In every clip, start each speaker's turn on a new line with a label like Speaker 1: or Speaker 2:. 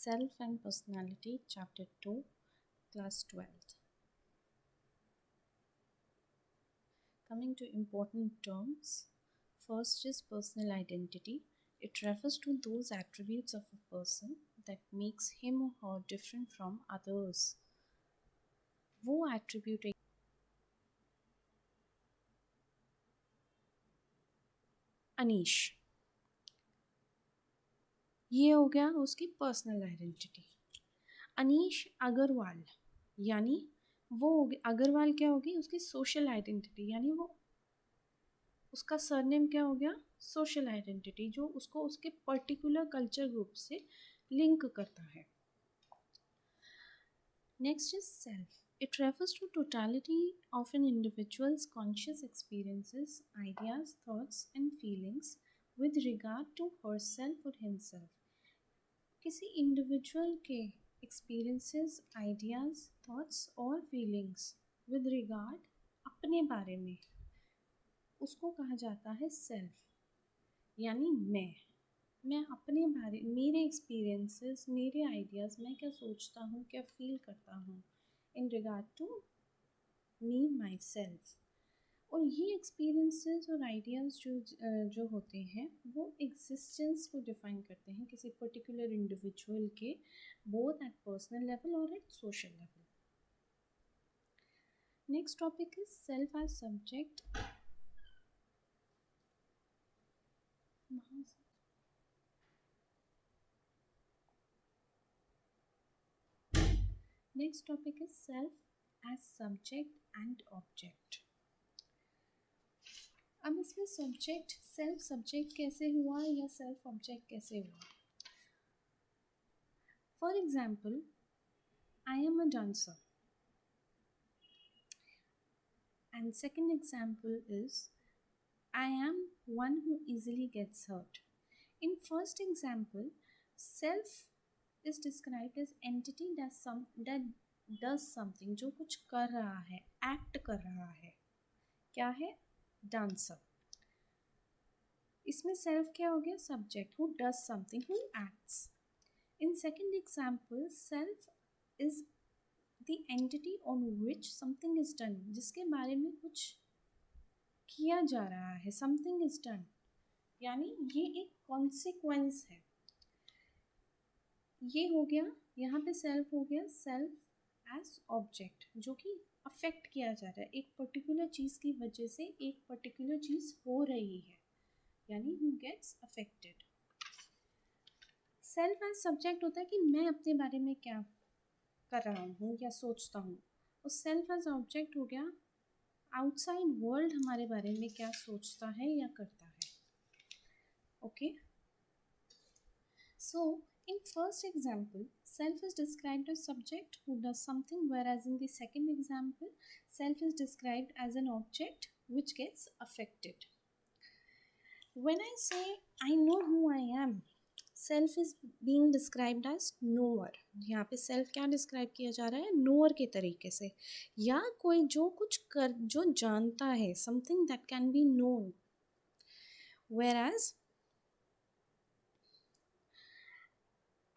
Speaker 1: Self and Personality, Chapter 2, Class 12th. Coming to important terms, first is personal identity. It refers to those attributes of a person that makes him or her different from others. वो attribute Anish, ये हो गया उसकी personal identity. Anish Agarwal यानी वो अग्रवाल क्या होगी उसकी सोशल आइडेंटिटी, यानी वो उसका सरनेम क्या हो गया सोशल आइडेंटिटी, जो उसको उसके पर्टिकुलर कल्चर ग्रुप से लिंक करता है। Next is self. It refers to totality of an individual's conscious experiences, ideas, thoughts and feelings with regard to herself or himself. किसी इंडिविजुअल के एक्सपीरियंसेस, आइडियाज़, थॉट्स और feelings with regard अपने बारे में, उसको कहा जाता है सेल्फ, यानी मैं अपने बारे, मेरे एक्सपीरियंसेस, मेरे आइडियाज़, मैं क्या सोचता हूँ, क्या फील करता हूँ in regard to me myself. और ये एक्सपीरियंसेस और आइडियाज़ जो होते हैं वो एग्जिस्टेंस को डिफाइन करते हैं किसी पर्टिकुलर इंडिविजुअल के, बोथ एट पर्सनल लेवल और at social level. Next topic is self as subject. Next topic is self as subject and object. अब इसमें सब्जेक्ट, सेल्फ सब्जेक्ट कैसे हुआ या सेल्फ ऑब्जेक्ट कैसे हुआ. For example, I am a dancer, and second example is I am one who easily gets hurt. In first example, self is described as entity that does something, जो कुछ कर रहा है, act कर रहा है. क्या है? dancer. इसमें self क्या हो गया? subject, who does something, who acts. In second example, self is the entity on which something is done, जिसके बारे में कुछ किया जा रहा है, something is done, यानी ये एक consequence है. ये हो गया, यहाँ पे self हो गया self as object, जो कि affect किया जा रहा है, एक particular चीज़ की वजह से एक particular चीज़ हो रही है, यानी who gets affected. self as subject होता है कि मैं अपने बारे में क्या कर रहा हूँ या सोचता हूँ, और सेल्फ एज ऑब्जेक्ट हो गया आउटसाइड वर्ल्ड हमारे बारे में क्या सोचता है या करता है. Okay, so in first example self is described as subject who does something, whereas in the second example self is described as an object which gets affected. When I say I know who I am, self is being described as knower. यहाँ पे self क्या describe किया जा रहा है? Knower के तरीके से, या कोई जो कुछ कर, जो जानता है, something that can be known. Whereas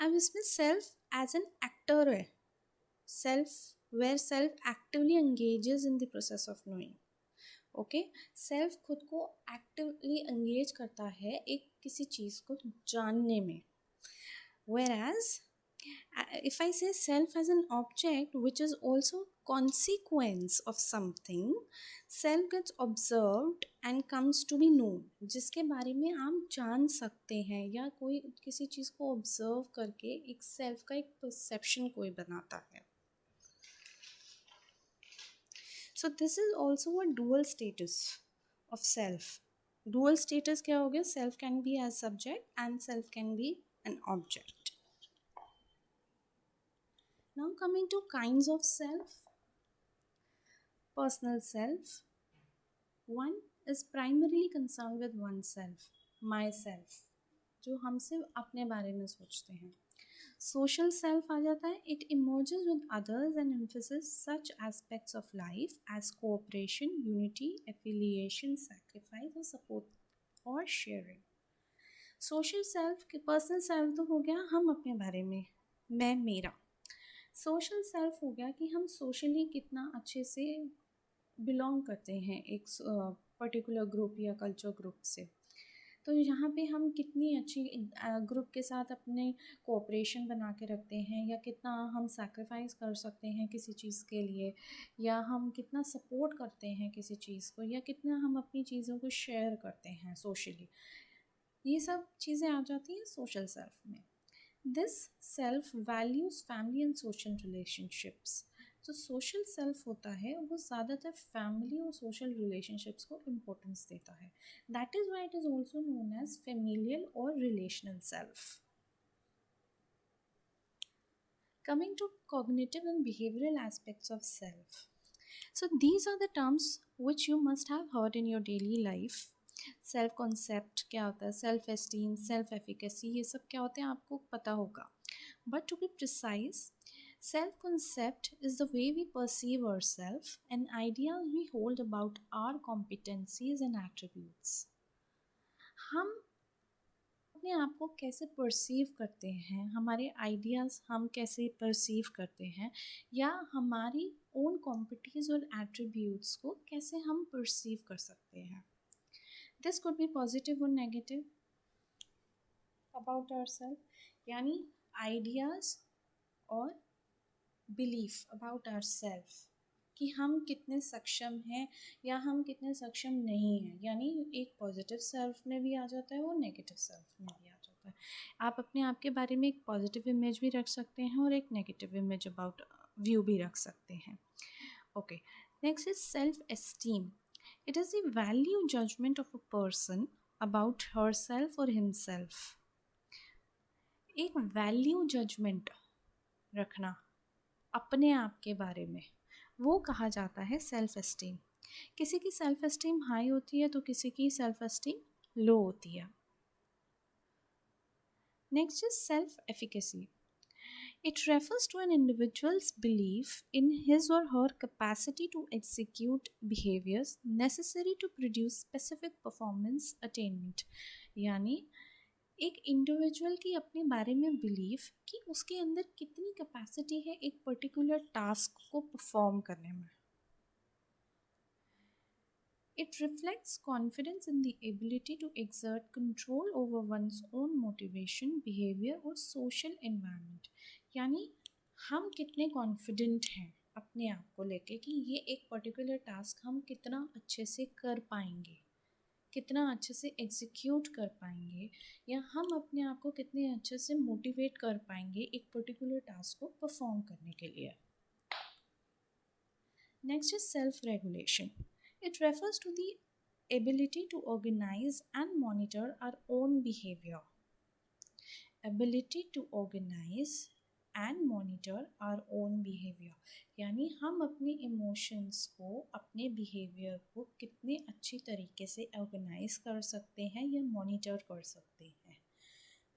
Speaker 1: अब इसमें सेल्फ एज एन एक्टर है, self where self actively engages in the process of knowing. Okay, self खुद को एक्टिवली एंगेज करता है एक किसी चीज़ को जानने में. Whereas if I say self as an object which is also consequence of something, self gets observed and comes to be known, जिसके बारे में आप जान सकते हैं, या कोई किसी चीज़ को ऑब्जर्व करके एक सेल्फ का एक परसेप्शन कोई बनाता है. So this is also a dual status of self. Dual status क्या हो गया? Self can be as subject and self can be an object. Now coming to kinds of self. Personal self. One is primarily concerned with oneself, myself, जो हम सिर्फ अपने बारे में सोचते हैं. Social self आ जाता है. It emerges with others and emphasizes such aspects of life as cooperation, unity, affiliation, sacrifice or support or sharing. Social self, personal self तो हो गया हम अपने बारे में मैं मेरा। सोशल सेल्फ हो गया कि हम सोशली कितना अच्छे से बिलोंग करते हैं एक पर्टिकुलर ग्रुप या कल्चर ग्रुप से। तो यहाँ पे हम कितनी अच्छी ग्रुप के साथ अपने कोऑपरेशन बना के रखते हैं, या कितना हम सैक्रिफाइस कर सकते हैं किसी चीज़ के लिए, या हम कितना सपोर्ट करते हैं किसी चीज़ को, या कितना हम अपनी चीज़ों को शेयर करते हैं सोशली। ये सब चीज़ें आ जाती हैं सोशल सेल्फ में। This self values family and social relationships. जो सोशल सेल्फ होता है वो ज़्यादातर फैमिली और सोशल रिलेशनशिप्स को इम्पोर्टेंस देता है। That is why it is also known as familial or relational self. Coming to cognitive and behavioral aspects of self. So, these are the terms which you must have heard in your daily life. Self concept क्या होता है, self esteem, self efficacy, ये सब क्या होते हैं आपको पता होगा। But to be precise, self concept is the way we perceive our self and ideas we hold about our competencies and attributes. हम अपने आप को कैसे परसीव करते हैं, हमारे आइडियाज़ हम कैसे परसीव करते हैं, या हमारी ओन कॉम्पिटीज और एट्रीब्यूट्स को कैसे हम परसीव कर सकते हैं। दिस कुड बी पॉजिटिव और नेगेटिव अबाउट आवरसेल्फ, यानी आइडियाज़ और बिलीफ अबाउट आवरसेल्फ कि हम कितने सक्षम हैं या हम कितने सक्षम नहीं हैं, यानी एक पॉजिटिव सेल्फ में भी आ जाता है और नेगेटिव सेल्फ में भी आ जाता है। आप अपने आप के बारे में एक पॉजिटिव इमेज भी रख सकते हैं और एक नेगेटिव इमेज अबाउट व्यू भी रख सकते हैं। Okay, next is self esteem. It is the value judgement of a person about her self और हिमसेल्फ। एक वैल्यू जजमेंट रखना अपने आप के बारे में, वो कहा जाता है सेल्फ एस्टीम। किसी की सेल्फ एस्टीम हाई होती है तो किसी की सेल्फ एस्टीम लो होती है। Next is self efficacy. It refers to an individual's belief in his or her capacity to execute behaviors necessary to produce specific performance attainment। यानी एक इंडिविजुअल की अपने बारे में बिलीफ कि उसके अंदर कितनी कैपेसिटी है एक पर्टिकुलर टास्क को परफॉर्म करने में। It reflects confidence in the ability to exert control over one's own motivation, behavior और social environment। यानी हम कितने कॉन्फिडेंट हैं अपने आप को लेके कि ये एक पर्टिकुलर टास्क हम कितना अच्छे से कर पाएंगे, कितना अच्छे से एग्जीक्यूट कर पाएंगे, या हम अपने आप को कितने अच्छे से मोटिवेट कर पाएंगे एक पर्टिकुलर टास्क को परफॉर्म करने के लिए। Next is self regulation. It refers to the ability to organize and monitor our own behavior. Ability to organize and monitor our own behavior, यानी हम अपने इमोशंस को, अपने बिहेवियर को कितने अच्छी तरीके से ऑर्गेनाइज कर सकते हैं या मॉनिटर कर सकते हैं।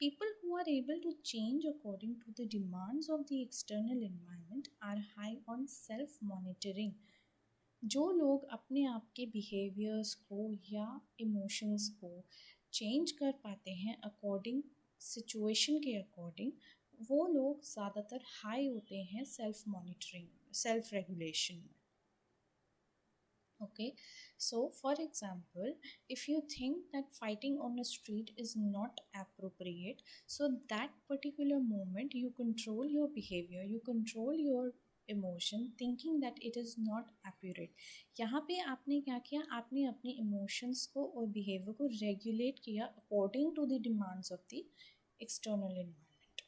Speaker 1: People who are able to change according to the demands of the external environment are high on self-monitoring। जो लोग अपने आप के बिहेवियर्स को या इमोशंस को चेंज कर पाते हैं अकॉर्डिंग सिचुएशन के अकॉर्डिंग, वो लोग ज़्यादातर हाई होते हैं सेल्फ मॉनिटरिंग, सेल्फ रेगुलेशन में। Okay, so for example, if you think that fighting on a street is not appropriate, so that particular moment you control your behavior, you control your emotion thinking that it is not accurate. यहाँ पे आपने क्या किया, आपने अपने emotions को और behaviour को रेगुलेट किया according to the demands of the external environment.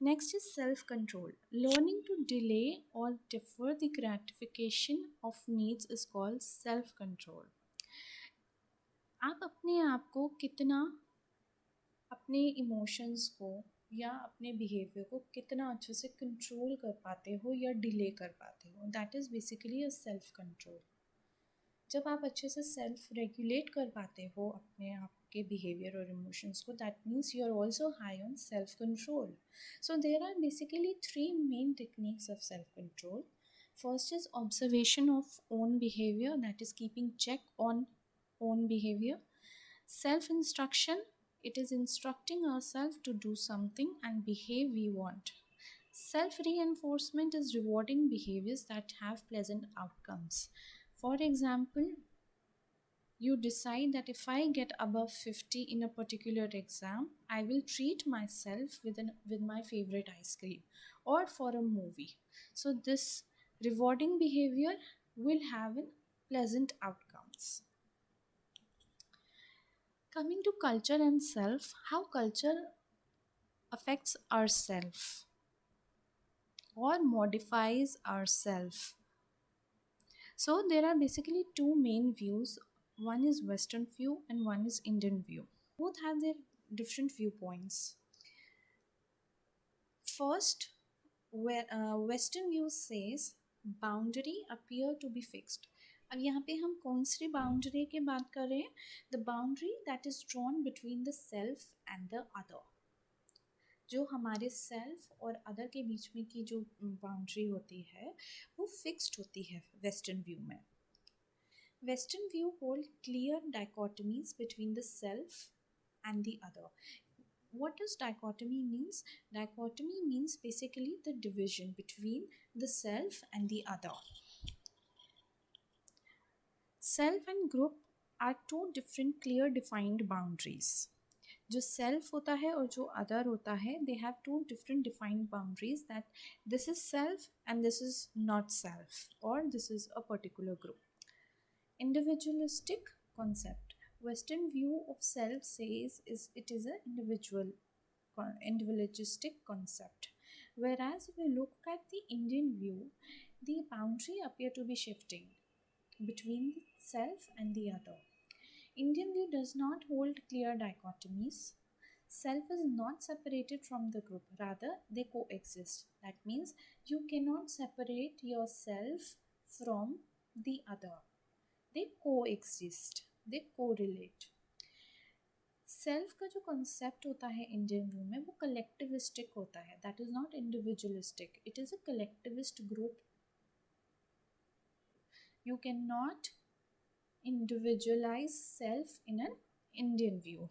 Speaker 1: Next is self control. Learning to delay or defer the gratification of needs is called self control. आप अपने आप को कितना, अपने इमोशंस को या अपने बिहेवियर को कितना अच्छे से कंट्रोल कर पाते हो या डिले कर पाते हो, that is basically a self control. जब आप अच्छे से सेल्फ रेगुलेट कर पाते हो अपने आप के बिहेवियर और इमोशंस को, that means you are also high on self control. So there are basically 3 main techniques of self control. First is observation of own behaviour, that is keeping check on own behaviour. Self instruction, It is instructing ourselves to do something and behave we want. Self reinforcement is rewarding behaviors that have pleasant outcomes. For example, you decide that if I get above 50 in a particular exam, I will treat myself with my favorite ice cream or for a movie. So, this rewarding behavior will have an pleasant outcomes. Coming to culture and self, how culture affects ourself or modifies ourself. So there are basically two main views. One is Western view and one is Indian view. Both have their different viewpoints. First, where Western view says boundary appear to be fixed. अब यहाँ पे हम कौन सी boundary की बात कर रहे हैं? The boundary that is drawn between the self and the other. जो हमारे सेल्फ और अदर के बीच में की जो बाउंड्री होती है वो फिक्स्ड होती है वेस्टर्न व्यू में. Western view hold clear dichotomies between the self and the other. What does dichotomy means? Dichotomy means basically the division between the self and the other. Self and group are two different clear defined boundaries. जो self होता है और जो other होता है they have two different defined boundaries that this is self and this is not self or this is a particular group. Individualistic concept. Western view of self says it is an individualistic concept, whereas if we look at the Indian view, the boundary appear to be shifting between the self and the other. Indian view does not hold clear dichotomies. Self is not separated from the group, rather they coexist. That means you cannot separate yourself from the other. They coexist, they correlate. Self का जो concept होता है Indian view में वो collectivistic होता है. That is not individualistic, it is a collectivist group. You can not individualize self in an Indian view.